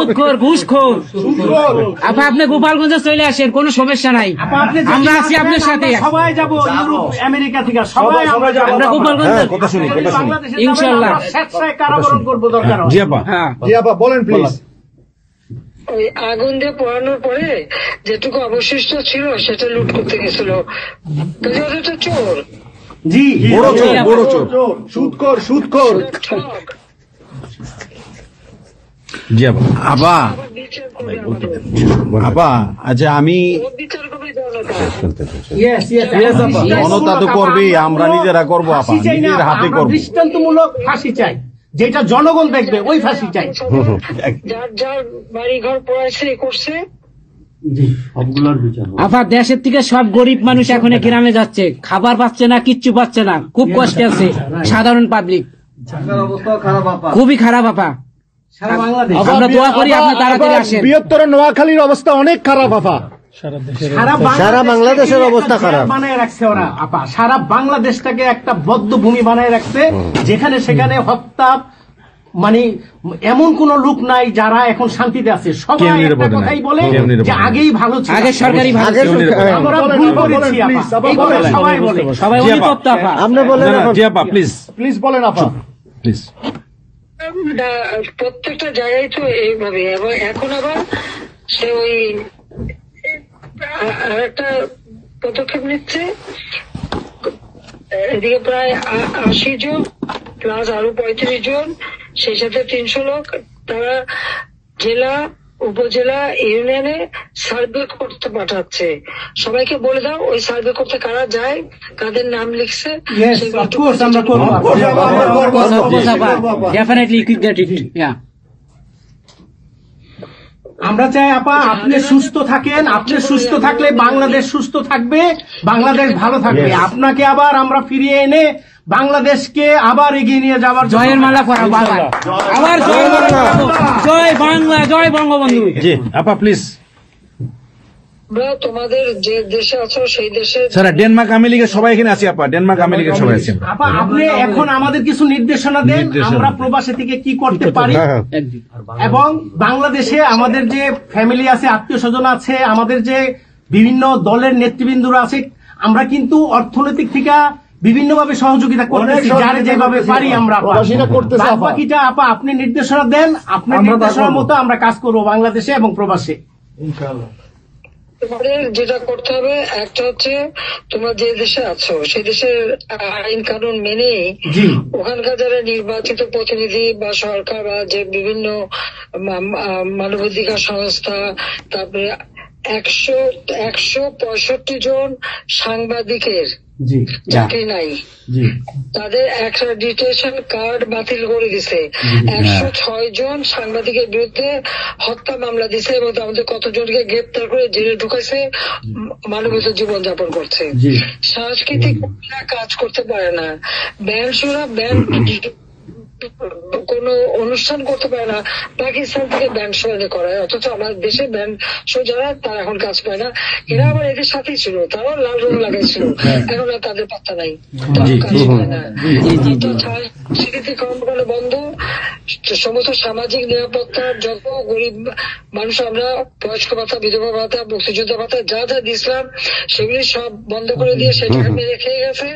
সুদখোর ঘুষখোর। আপা আপনি গোপালগঞ্জে চলে আসেন, কোনো সমস্যা নাই, আমরা আছি আপনার সাথে। সবাই যাবো ইউরোপ আমেরিকা থেকে, সবাই আমরা গোপালগঞ্জে ইনশাআল্লাহ স্বেচ্ছায় কারাবরণ করবো দরকার। জি আপা, হ্যাঁ জি আপা বলেন প্লিজ। ওই আগুন দিয়ে পোড়ানোর পরে যেটুকু অবশিষ্ট ছিল সেটা লুট করতে গেছিল, তো চোর। জি বড় চোর, বড় চোর, সুদখোর, সুদখোর। জি আপা। আপা আবার বিচার করবে আমাদের। আপা আচ্ছা আমি ওর বিচার করবে জনতা। জনতা তো করবেই, আমরা নিজেরা করবো আপা, ফাঁসি চাই না, নিজের হাতে আমরা করবো। দৃষ্টান্তমূলক ফাঁসি চাই, যেটা জনগণ দেখবে ওই ফাঁসি চাই। যার যার বাড়ি ঘর পড়াইছে করছে, আপা দেশের থেকে সব গরিব মানুষ এখন গ্রামে যাচ্ছে, খাবার পাচ্ছে না, কিচ্ছু পাচ্ছে না, খুব কষ্টে আছে সাধারণ পাবলিক, খুবই খারাপ আপা। আমরা দোয়া করি আপনি তাড়াতাড়ি আসেন। বৃহত্তর নোয়াখালীর অবস্থা অনেক খারাপ আপা। সারা বাংলাদেশের অবস্থা খারাপ বানায় রাখছে ওরা আপা, সারা বাংলাদেশটাকে একটা বদ্ধ ভূমি বানায় রাখছে, যেখানে সেখানে হত্যা, মানে এমন কোন লোক নাই যারা এখন শান্তিতে আছে। সবাই একটা কথাই বলে যে আগেই ভালো ছিল, আগে সরকারি ভালো ছিল। আমরা ভুল করেছি আপা, এই কথা সবাই বলে। সবাই অনুতপ্ত আপা। আপনি বলেন জি আপা, প্লিজ প্লিজ বলেন আপা, প্লিজ। প্রত্যেকটা জায়গায় তো এইভাবে। এবং এখন আবার সে ওই আর একটা পদক্ষেপ নিচ্ছে, এদিকে প্রায় 80 জন প্লাস আরো 35 জন, সেই সাথে 300 লোক, তারা জেলা উপজেলা ইউনিয়নে সার্ভে করতে পাঠাচ্ছে। সবাইকে বলে দাও ওই সার্ভে করতে কারা যায়, কাদের নাম লিখছে, আমরা চাই আপা আপনি সুস্থ থাকেন, আপনি সুস্থ থাকলে বাংলাদেশ সুস্থ থাকবে, বাংলাদেশ ভালো থাকবে। আপনাকে আবার আমরা ফিরিয়ে এনে বাংলাদেশকে আবার এগিয়ে নিয়ে যাওয়ার জয়ের মালা করা, আবার জয়ের মালা করাবো। জয় বাংলা, জয় বঙ্গবন্ধু। জি আপা প্লিজ। তোমাদের যে দেশে আছো সেই দেশে স্যার ডেনমার্ক আমেরিকা সবাই এখানে আছি আপা, ডেনমার্ক আমেরিকা সবাই আছি। আপা আপনি এখন আমাদের কিছু নির্দেশনা দেন, আমরা প্রবাসী থেকে কি করতে পারি, এবং বাংলাদেশে আমাদের যে ফ্যামিলি আছে, আত্মীয় স্বজন আছে, আমাদের যে বিভিন্ন দলের নেতৃবৃন্দরা আছে, আমরা কিন্তু অর্থনৈতিক থেকে বিভিন্ন ভাবে সহযোগিতা করতেছি, যার যেভাবে পারি আমরা। বাকিটা আপা আপনি নির্দেশনা দেন, আপনার নির্দেশনার মতো আমরা কাজ করবো বাংলাদেশে এবং প্রবাসে। তোমাদের যেটা করতে হবে, একটা হচ্ছে তোমরা যে দেশে আছো সেই দেশের আইন কানুন মেনে ওখানকার যারা নির্বাচিত প্রতিনিধি বা সরকার বা যে বিভিন্ন মানবাধিকার সংস্থা, তারপরে 165 জন সাংবাদিকের চাকরি নাই, তাদের অ্যাক্রেডিটেশন কার্ড বাতিল করে দিছে। 106 জন সাংবাদিকের বিরুদ্ধে হত্যা মামলা দিছে এবং আমাদের কতজনকে গ্রেপ্তার করে জেলে ঢুকাইছে, মানবিক জীবন যাপন করছে। সাংস্কৃতিক কাজ করতে পারে না, ব্যান্ড শোরা ব্যান্ড কোন অনুষ্ঠান করতে পারে না, পাকিস্তান থেকে ব্যান্ড শো এনে করায়, অথচ আমার দেশে ব্যান্ড শো যারা তারা এখন কাজ পায় না। এরা আবার এদের সাথেই ছিল, তারাও লাল রং লাগাইছিল, এখন আর তাদের পাত্তা নাই, কাজ পায় না। স্বীকৃতি কর্মকাণ্ড বন্ধ, সমস্ত সামাজিক নিরাপত্তার যত গরিব মানুষ আমরা বয়স্ক ভাতা, বিধবা ভাতা, মুক্তিযোদ্ধা ভাতা যা যা দিয়েছিলাম সেগুলি সব বন্ধ করে দিয়ে সেটা মেরে খেয়ে গেছে।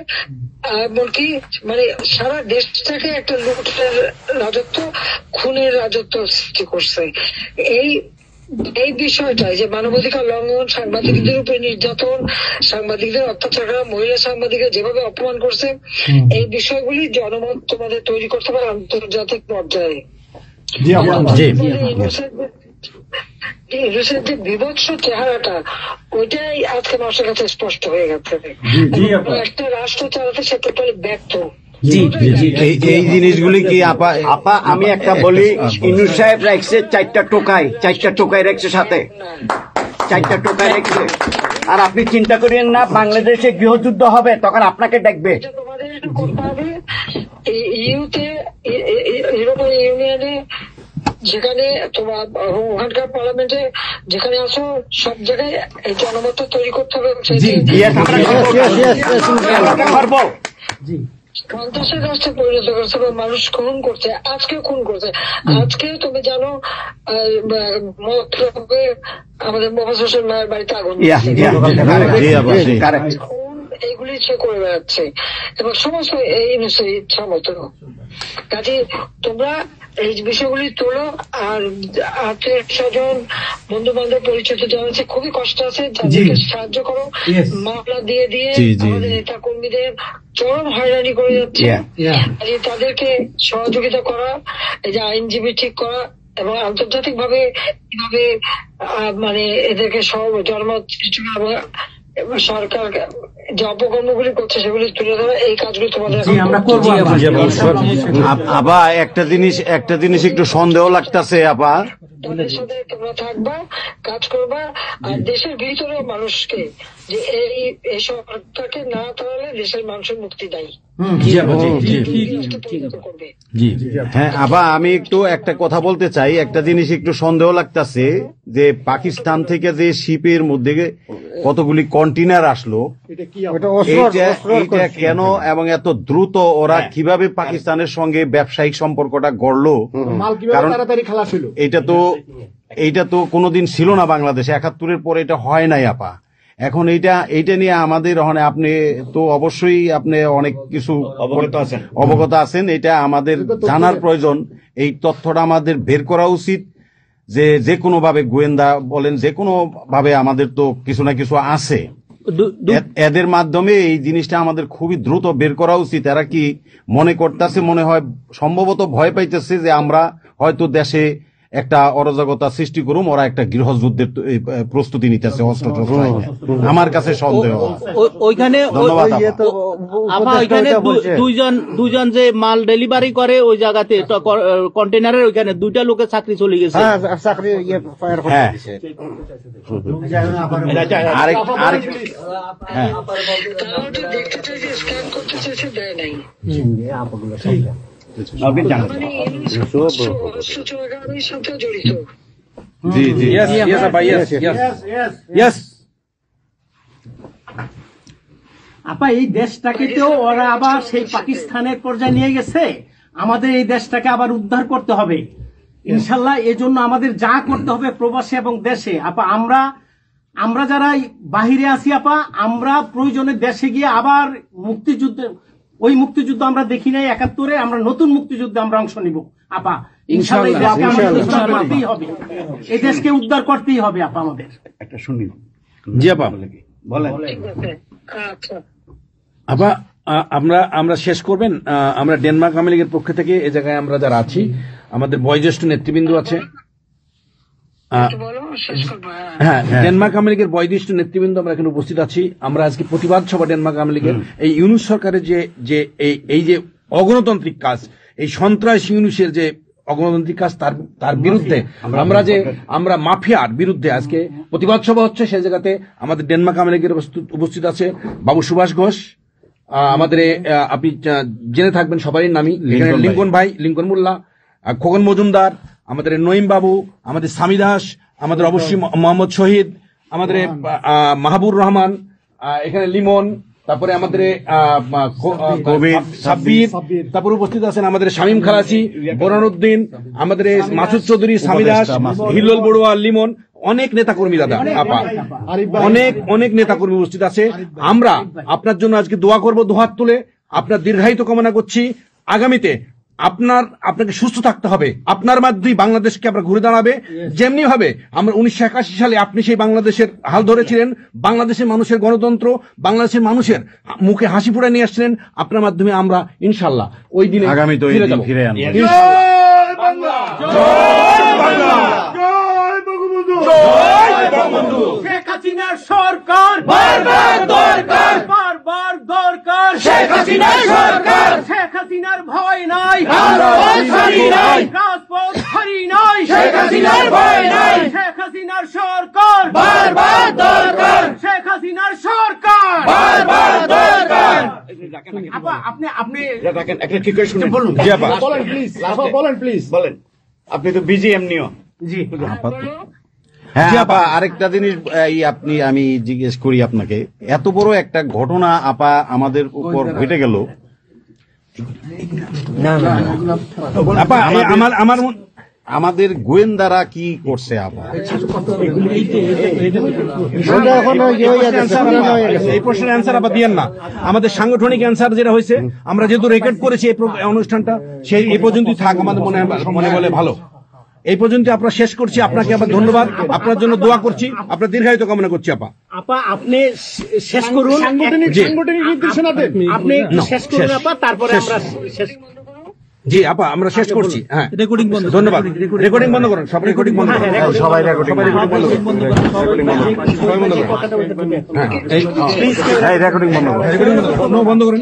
এমনকি মানে সারা দেশটাকে একটা লুটের রাজত্ব, খুনের রাজত্ব সৃষ্টি করছে। এই বিষয়টাই যে মানবাধিকার লঙ্ঘন, সাংবাদিকদের উপরে নির্যাতন, সাংবাদিকদের অত্যাচার করা, মহিলা সাংবাদিকদের যেভাবে অপমান করছে, এই বিষয়গুলি জনমত তোমাদের তৈরি করতে পারে আন্তর্জাতিক পর্যায়ে। যে বিভৎস চেহারাটা, ওইটাই আজকে মানুষের কাছে স্পষ্ট হয়ে গেছে। একটা রাষ্ট্র চালাতে সে টোটালি ব্যর্থ। এই জিনিসগুলি কি আপা? আপা আমি একটা বলি, ইনু সাহেব রাখছে 4টা টোকাই রাখছে, সাথে 4টা টোকাই রাখছে। আর আপনি চিন্তা করেন না বাংলাদেশে গৃহযুদ্ধ হবে তখন আপনাকে দেখবে। তোমাদের করতে হবে ইউরোপিয়ান ইউনিয়নে, যেখানে তোমার ওখানকার পার্লামেন্টে যেখানে আছো সব জায়গায় এই জনমত তৈরি করতে হবে। সন্ত্রাসের রাষ্ট্রে পরিণত করছে বা মানুষ খুন করছে, আজকে খুন করছে। আজকে তুমি জানো মতলবে আমাদের মোহাম্মদ হোসেন মায়ের বাড়িতে আগুন দিচ্ছে। এইগুলি সে করে বেড়াচ্ছে এবং সমস্ত এই ইচ্ছা মতো। কাজে তোমরা এই বিষয়গুলি তোলো, আর আত্মীয় স্বজন বন্ধু বান্ধব পরিচিত যারা আছে খুবই কষ্ট আছে, যাদেরকে সাহায্য করো। মামলা দিয়ে দিয়ে আমাদের নেতা কর্মীদের চরম হয়রানি করে যাচ্ছে, তাদেরকে সহযোগিতা করা, এই যে আইনজীবী ঠিক করা এবং আন্তর্জাতিক ভাবে কিভাবে মানে এদেরকে সব জন্ম এবং সরকার যে অপকর্মগুলি করছে সেগুলি তুলে ধরা, এই কাজগুলি তোমাদের আমরা করবো। আপা একটা জিনিস একটু সন্দেহ লাগতেছে আপা, তাদের সাথে তোমরা থাকবা, কাজ করবা, আর দেশের ভিতরে মানুষকে যে এই সরকারকে না তাহলে দেশের মানুষের মুক্তি দেয়। হ্যাঁ আপা, আমি একটু একটা কথা বলতে চাই। একটা জিনিস একটু সন্দেহ লাগতেছে যে পাকিস্তান থেকে যে শিপের মধ্যে কতগুলি কন্টেইনার আসলো, এইটা কেন এবং এত দ্রুত ওরা কিভাবে পাকিস্তানের সঙ্গে ব্যবসায়িক সম্পর্কটা গড়লো? কারণ এইটা তো কোনোদিন ছিল না বাংলাদেশে, 71-এর পরে এটা হয় নাই আপা। এখন এইটা নিয়ে আমাদের আপনি তো অবশ্যই আপনি অনেক কিছু অবগত আছেন, এটা আমাদের জানার প্রয়োজন। এই তথ্যটা আমাদের বের করা উচিত যে কোনো ভাবে, গোয়েন্দা বলেন, যে কোনো ভাবে আমাদের তো কিছু না কিছু আছে, এদের মাধ্যমে এই জিনিসটা আমাদের খুবই দ্রুত বের করা উচিত। এরা কি মনে করতেছে, মনে হয় সম্ভবত ভয় পাইতেছে যে আমরা হয়তো দেশে একটা অরাজকতা সৃষ্টি করুম, ওরা একটা গৃহযুদ্ধের প্রস্তুতি নিতেছে অস্ত্র। আমার কাছে সন্দেহ। ওইখানে দুইজন যে মাল ডেলিভারি করে ওই জায়গাতে কন্টেনারের ওইখানে 2টা লোকের চাকরি চলে গেছে। দেখতে চাইছে, স্ক্যান করতে চাইছে, দেয় নাই। আপা এই দেশটাকে তো ওরা আবার সেই পাকিস্তানের পর্যায়ে নিয়ে গেছে, আমাদের এই দেশটাকে আবার উদ্ধার করতে হবে ইনশাল্লাহ। এই জন্য আমাদের যা করতে হবে প্রবাসী এবং দেশে, আপা আমরা যারা বাহিরে আছি আপা, আমরা প্রয়োজনে দেশে গিয়ে আবার ওই মুক্তিযুদ্ধ আমরা দেখি নাই 71-এ, আমরা নতুন মুক্তিযুদ্ধে আমরা অংশ নিব আপা ইনশাআল্লাহ। এই দেশকে উদ্ধার করতেই হবে আপা আমাদের। একটা শুনি। জি আপা বলেন। আপা আমরা শেষ করবেন। আমরা ডেনমার্ক আওয়ামী লীগের পক্ষ থেকে এই জায়গায় আমরা যারা আছি, আমাদের বয়োজ্যেষ্ঠ নেতৃবৃন্দ আছে। হ্যাঁ, ডেনমার্ক আওয়ামী লীগের বয়োজ্যেষ্ঠ নেতৃবৃন্দ আমরা এখানে উপস্থিত আছি। আমরা আজকে প্রতিবাদ সভা ডেনমার্ক আওয়ামী লীগের এই ইউনূস সরকারের এই যে অগণতান্ত্রিক কাজ, এই সন্ত্রাসী ইউনূসের যে অগণতান্ত্রিক কাজ, তার বিরুদ্ধে আমরা মাফিয়ার বিরুদ্ধে আজকে প্রতিবাদ সভা হচ্ছে। সেই জায়গাতে আমাদের ডেনমার্ক আওয়ামী লীগের উপস্থিত আছে বাবু সুভাষ ঘোষ, আমাদের আপনি জেনে থাকবেন সবারই নামই, লিঙ্কন ভাই, লিঙ্কন মোল্লা, খোকন মজুমদার, আমাদের নঈম বাবু, আমাদের সামি দাস, আমাদের অবশ্যই মোহাম্মদ শহীদ, আমাদের মাহবুর রহমান, এখানে লিমন, তারপরে আমাদের সাব্বির, তারপরে উপস্থিত আছেন আমাদের শামীম খালাসি, বোরানুদ্দিন, আমাদের মাসুদ চৌধুরী, সামি দাস, হিল্লোল বড়ুয়া, লিমন, অনেক নেতাকর্মী দাদা আপা, অনেক নেতাকর্মী উপস্থিত আছে। আমরা আপনার জন্য আজকে দোয়া করব, দুহাত তুলে আপনার দীর্ঘায়িত কামনা করছি। আগামীতে আপনাকে সুস্থ থাকতে হবে, আপনার মাধ্যমে বাংলাদেশকে আমরা ঘুরে দাঁড়াবে। যেমনি ভাবে আমরা 1981 সালে আপনি সেই বাংলাদেশের হাল ধরেছিলেন, বাংলাদেশের মানুষের গণতন্ত্র, বাংলাদেশের মানুষের মুখে হাসি ফুটে নিয়ে আসছিলেন, আপনার মাধ্যমে আমরা ইনশাল্লাহ ওই দিনে আগামীতে ফিরে আনবো। শেখ হাসিনার সরকার বারবার দরকার, বারবার দরকার। শেখ হাসিনার সরকার, শেখ হাসিনার ভয় নাই, রাজপথ ছাড়ি নাই, রাজপথ ছাড়ি নাই। শেখ হাসিনার ভয় নাই, শেখ হাসিনার সরকার বারবার দরকার, শেখ হাসিনার সরকার বারবার দরকার। আপনি একটা ঠিক করে শুনুন। বলুন প্লিজ বলেন। আপনি তো বিজি এমনিও। জি হ্যাঁ আপা, আরেকটা জিনিস আমি জিজ্ঞেস করি আপনাকে, এত বড় একটা ঘটনা আপা আমাদের উপর ঘটে গেল, আপা আমার আমাদের গোয়েন্দারা কি করছে আপা? এই প্রশ্নের অ্যান্সার আবার দিয়েন না। আমাদের সাংগঠনিক অ্যান্সার যেটা হয়েছে, আমরা যেহেতু রেকর্ড করেছি এই অনুষ্ঠানটা, সেই এই পর্যন্তই থাক, আমাদের মনে বলে ভালো। এই পর্যন্ত আপনারা শেষ করছি। আপনাকে আবার ধন্যবাদ, আপনার জন্য দোয়া করছি, আপনার দীর্ঘায়িত কামনা করছি। আপা আপনি শেষ করুন, সাংগঠনিক নির্দেশনা দেন, আপনি শেষ করুন আপা, তারপরে আমরা শেষ। জি আপা, আমরা শেষ করছি। হ্যাঁ, রেকর্ডিং বন্ধ। ধন্যবাদ। রেকর্ডিং বন্ধ করুন, সব রেকর্ডিং বন্ধ করুন, সবাই রেকর্ডিং বন্ধ করুন, সবাই বন্ধ করুন। হ্যাঁ, এই রেকর্ডিং বন্ধ করুন, রেকর্ডিং বন্ধ করুন।